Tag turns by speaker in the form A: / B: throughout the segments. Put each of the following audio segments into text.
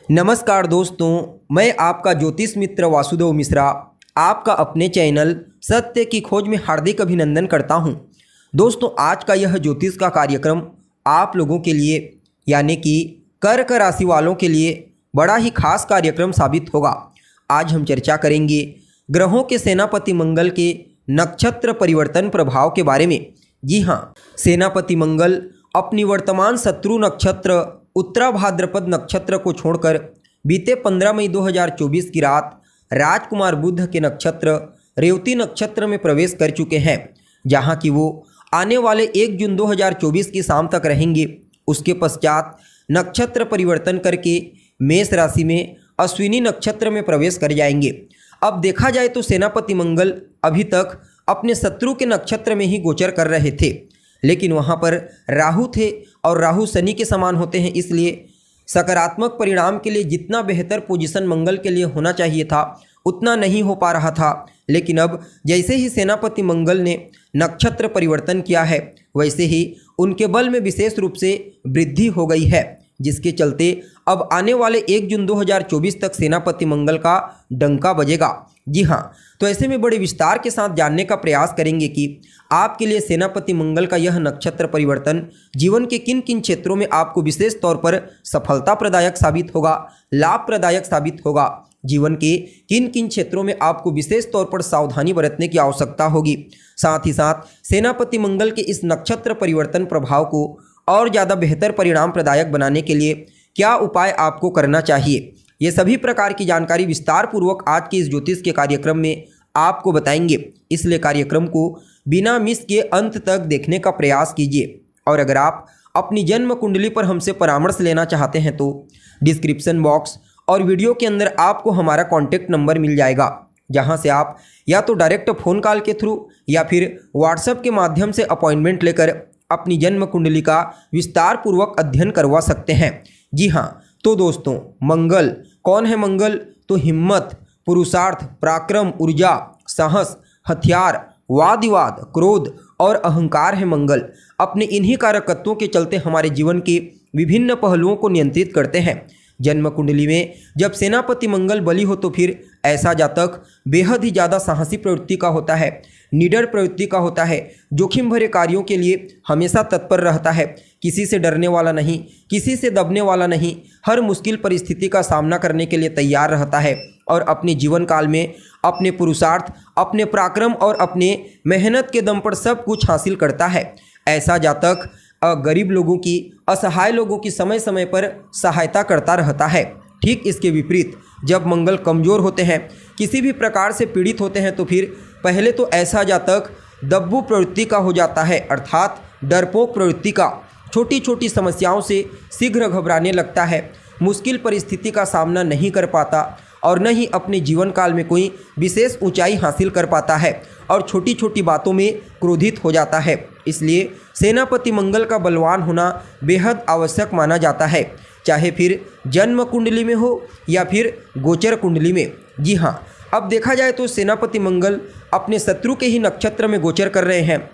A: नमस्कार दोस्तों, मैं आपका ज्योतिष मित्र वासुदेव मिश्रा आपका अपने चैनल सत्य की खोज में हार्दिक अभिनंदन करता हूं। दोस्तों, आज का यह ज्योतिष का कार्यक्रम आप लोगों के लिए यानी कि कर्क राशि वालों के लिए बड़ा ही खास कार्यक्रम साबित होगा। आज हम चर्चा करेंगे ग्रहों के सेनापति मंगल के नक्षत्र परिवर्तन प्रभाव के बारे में। जी हाँ, सेनापति मंगल अपनी वर्तमान शत्रु नक्षत्र उत्तरा भाद्रपद नक्षत्र को छोड़कर बीते 15 मई 2024 की रात राजकुमार बुध के नक्षत्र रेवती नक्षत्र में प्रवेश कर चुके हैं, जहां कि वो आने वाले 1 जून 2024 की शाम तक रहेंगे। उसके पश्चात नक्षत्र परिवर्तन करके मेष राशि में अश्विनी नक्षत्र में प्रवेश कर जाएंगे। अब देखा जाए तो सेनापति मंगल अभी तक अपने शत्रु के नक्षत्र में ही गोचर कर रहे थे, लेकिन वहाँ पर राहु थे और राहु शनि के समान होते हैं, इसलिए सकारात्मक परिणाम के लिए जितना बेहतर पोजीशन मंगल के लिए होना चाहिए था उतना नहीं हो पा रहा था। लेकिन अब जैसे ही सेनापति मंगल ने नक्षत्र परिवर्तन किया है, वैसे ही उनके बल में विशेष रूप से वृद्धि हो गई है, जिसके चलते अब आने वाले 1 जून 2024 तक सेनापति मंगल का डंका बजेगा। जी हाँ, तो ऐसे में बड़े विस्तार के साथ जानने का प्रयास करेंगे कि आपके लिए सेनापति मंगल का यह नक्षत्र परिवर्तन जीवन के किन किन क्षेत्रों में आपको विशेष तौर पर सफलता प्रदायक साबित होगा, लाभ प्रदायक साबित होगा, जीवन के किन किन क्षेत्रों में आपको विशेष तौर पर सावधानी बरतने की आवश्यकता होगी। साथ ही साथ सेनापति मंगल के इस नक्षत्र परिवर्तन प्रभाव को और ज़्यादा बेहतर परिणाम प्रदायक बनाने के लिए क्या उपाय आपको करना चाहिए, ये सभी प्रकार की जानकारी विस्तार पूर्वक आज के इस ज्योतिष के कार्यक्रम में आपको बताएंगे। इसलिए कार्यक्रम को बिना मिस के अंत तक देखने का प्रयास कीजिए। और अगर आप अपनी जन्म कुंडली पर हमसे परामर्श लेना चाहते हैं तो डिस्क्रिप्शन बॉक्स और वीडियो के अंदर आपको हमारा कॉन्टैक्ट नंबर मिल जाएगा, जहां से आप या तो डायरेक्ट फ़ोन कॉल के थ्रू या फिर व्हाट्सएप के माध्यम से अपॉइंटमेंट लेकर अपनी जन्म कुंडली का विस्तार पूर्वक अध्ययन करवा सकते हैं। जी हाँ, तो दोस्तों, मंगल कौन है? मंगल तो हिम्मत, पुरुषार्थ, पराक्रम, ऊर्जा, साहस, हथियार, वाद विवाद, क्रोध और अहंकार है। मंगल अपने इन्हीं कारकत्वों के चलते हमारे जीवन के विभिन्न पहलुओं को नियंत्रित करते हैं। जन्म कुंडली में जब सेनापति मंगल बली हो तो फिर ऐसा जातक बेहद ही ज़्यादा साहसी प्रवृत्ति का होता है, निडर प्रवृत्ति का होता है, जोखिम भरे कार्यों के लिए हमेशा तत्पर रहता है, किसी से डरने वाला नहीं, किसी से दबने वाला नहीं, हर मुश्किल परिस्थिति का सामना करने के लिए तैयार रहता है और अपने जीवन काल में अपने पुरुषार्थ, अपने पराक्रम और अपने मेहनत के दम पर सब कुछ हासिल करता है। ऐसा जातक गरीब लोगों की, असहाय लोगों की समय समय पर सहायता करता रहता है। ठीक इसके विपरीत जब मंगल कमज़ोर होते हैं, किसी भी प्रकार से पीड़ित होते हैं, तो फिर पहले तो ऐसा जातक दब्बू प्रवृत्ति का हो जाता है, अर्थात डरपोक प्रवृत्ति का। छोटी छोटी समस्याओं से शीघ्र घबराने लगता है, मुश्किल परिस्थिति का सामना नहीं कर पाता और न ही अपने जीवन काल में कोई विशेष ऊंचाई हासिल कर पाता है और छोटी छोटी बातों में क्रोधित हो जाता है। इसलिए सेनापति मंगल का बलवान होना बेहद आवश्यक माना जाता है, चाहे फिर जन्म कुंडली में हो या फिर गोचर कुंडली में। जी हाँ, अब देखा जाए तो सेनापति मंगल अपने शत्रु के ही नक्षत्र में गोचर कर रहे हैं,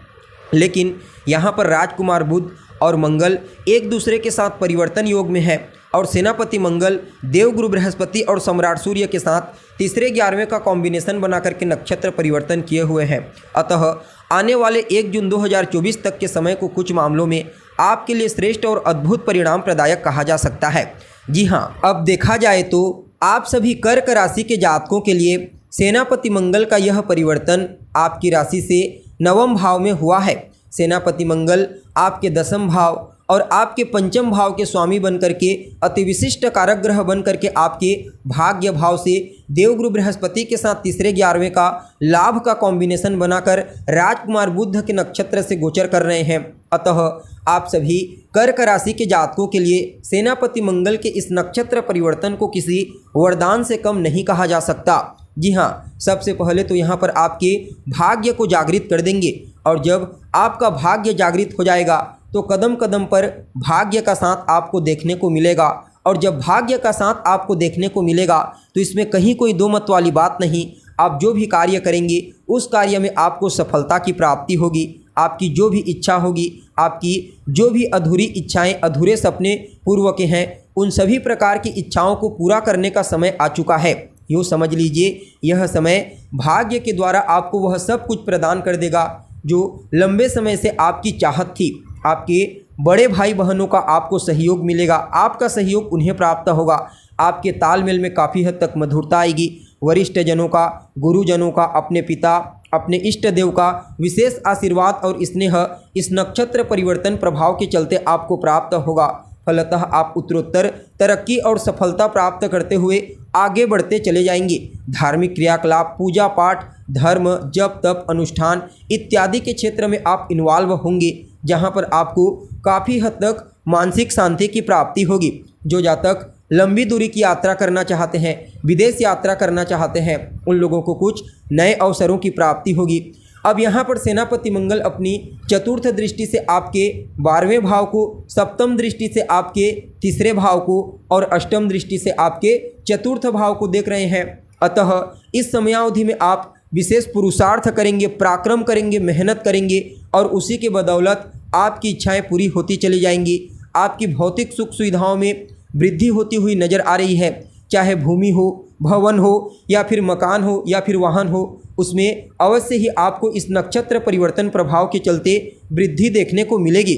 A: लेकिन यहाँ पर राजकुमार बुध और मंगल एक दूसरे के साथ परिवर्तन योग में है और सेनापति मंगल देवगुरु बृहस्पति और सम्राट सूर्य के साथ तीसरे 11वें का कॉम्बिनेशन बना करके नक्षत्र परिवर्तन किए हुए हैं। अतः आने वाले 1 जून 2024 तक के समय को कुछ मामलों में आपके लिए श्रेष्ठ और अद्भुत परिणाम प्रदायक कहा जा सकता है। जी हाँ, अब देखा जाए तो आप सभी कर्क राशि के जातकों के लिए सेनापति मंगल का यह परिवर्तन आपकी राशि से 9वें भाव में हुआ है। सेनापति मंगल आपके 10वें भाव और आपके 5वें भाव के स्वामी बन करके अति विशिष्ट कारक ग्रह बन करके आपके भाग्य भाव से देवगुरु बृहस्पति के साथ तीसरे 11वें का लाभ का कॉम्बिनेशन बनाकर राजकुमार बुध के नक्षत्र से गोचर कर रहे हैं। अतः आप सभी कर्क राशि के जातकों के लिए सेनापति मंगल के इस नक्षत्र परिवर्तन को किसी वरदान से कम नहीं कहा जा सकता। जी हाँ, सबसे पहले तो यहाँ पर आपके भाग्य को जागृत कर देंगे और जब आपका भाग्य जागृत हो जाएगा तो कदम कदम पर भाग्य का साथ आपको देखने को मिलेगा। और जब भाग्य का साथ आपको देखने को मिलेगा तो इसमें कहीं कोई दो मत वाली बात नहीं, आप जो भी कार्य करेंगे उस कार्य में आपको सफलता की प्राप्ति होगी। आपकी जो भी इच्छा होगी, आपकी जो भी अधूरी इच्छाएं, अधूरे सपने पूर्व के हैं, उन सभी प्रकार की इच्छाओं को पूरा करने का समय आ चुका है। यूँ समझ लीजिए यह समय भाग्य के द्वारा आपको वह सब कुछ प्रदान कर देगा जो लंबे समय से आपकी चाहत थी। आपके बड़े भाई बहनों का आपको सहयोग मिलेगा, आपका सहयोग उन्हें प्राप्त होगा। आपके तालमेल में काफ़ी हद तक मधुरता आएगी। वरिष्ठ जनों का, गुरुजनों का, अपने पिता, अपने इष्ट देव का विशेष आशीर्वाद और स्नेह इस नक्षत्र परिवर्तन प्रभाव के चलते आपको प्राप्त होगा। फलतः आप उत्तरोत्तर तरक्की और सफलता प्राप्त करते हुए आगे बढ़ते चले जाएंगे। धार्मिक क्रियाकलाप, पूजा पाठ, धर्म, जप तप, अनुष्ठान इत्यादि के क्षेत्र में आप इन्वॉल्व होंगे, जहां पर आपको काफ़ी हद तक मानसिक शांति की प्राप्ति होगी। जो जातक लंबी दूरी की यात्रा करना चाहते हैं, विदेश यात्रा करना चाहते हैं, उन लोगों को कुछ नए अवसरों की प्राप्ति होगी। अब यहाँ पर सेनापति मंगल अपनी चतुर्थ दृष्टि से आपके 12वें भाव को, सप्तम दृष्टि से आपके तीसरे भाव को और अष्टम दृष्टि से आपके चतुर्थ भाव को देख रहे हैं। अतः इस समयावधि में आप विशेष पुरुषार्थ करेंगे, पराक्रम करेंगे, मेहनत करेंगे और उसी के बदौलत आपकी इच्छाएं पूरी होती चली जाएंगी। आपकी भौतिक सुख सुविधाओं में वृद्धि होती हुई नज़र आ रही है। चाहे भूमि हो, भवन हो या फिर मकान हो या फिर वाहन हो, उसमें अवश्य ही आपको इस नक्षत्र परिवर्तन प्रभाव के चलते वृद्धि देखने को मिलेगी।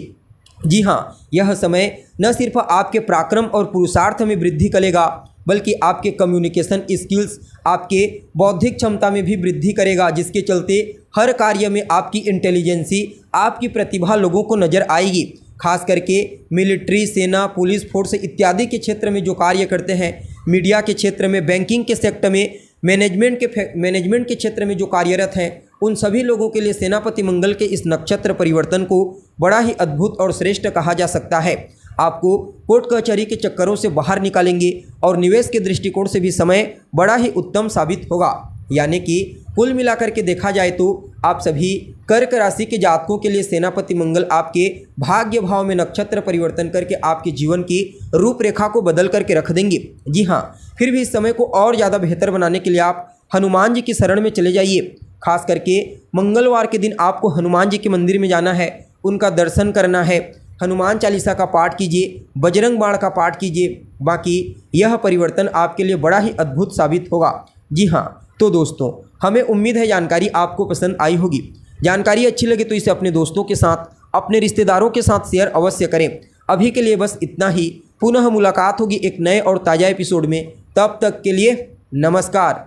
A: जी हाँ, यह समय न सिर्फ आपके पराक्रम और पुरुषार्थ में वृद्धि करेगा, बल्कि आपके कम्युनिकेशन स्किल्स, आपके बौद्धिक क्षमता में भी वृद्धि करेगा, जिसके चलते हर कार्य में आपकी इंटेलिजेंसी, आपकी प्रतिभा लोगों को नज़र आएगी। खास करके मिलिट्री, सेना, पुलिस फोर्स इत्यादि के क्षेत्र में जो कार्य करते हैं, मीडिया के क्षेत्र में, बैंकिंग के सेक्टर में, मैनेजमेंट के क्षेत्र में जो कार्यरत हैं, उन सभी लोगों के लिए सेनापति मंगल के इस नक्षत्र परिवर्तन को बड़ा ही अद्भुत और श्रेष्ठ कहा जा सकता है। आपको कोर्ट कचहरी के चक्करों से बाहर निकालेंगे और निवेश के दृष्टिकोण से भी समय बड़ा ही उत्तम साबित होगा। यानी कि कुल मिलाकर के देखा जाए तो आप सभी कर्क राशि के जातकों के लिए सेनापति मंगल आपके भाग्य भाव में नक्षत्र परिवर्तन करके आपके जीवन की रूपरेखा को बदल करके रख देंगे। जी हाँ, फिर भी इस समय को और ज़्यादा बेहतर बनाने के लिए आप हनुमान जी की शरण में चले जाइए। खास करके मंगलवार के दिन आपको हनुमान जी के मंदिर में जाना है, उनका दर्शन करना है, हनुमान चालीसा का पाठ कीजिए, बजरंग बाण का पाठ कीजिए। बाकी यह परिवर्तन आपके लिए बड़ा ही अद्भुत साबित होगा। जी हाँ, तो दोस्तों, हमें उम्मीद है जानकारी आपको पसंद आई होगी। जानकारी अच्छी लगे तो इसे अपने दोस्तों के साथ, अपने रिश्तेदारों के साथ शेयर अवश्य करें। अभी के लिए बस इतना ही। पुनः मुलाकात होगी एक नए और ताज़ा एपिसोड में। तब तक के लिए नमस्कार।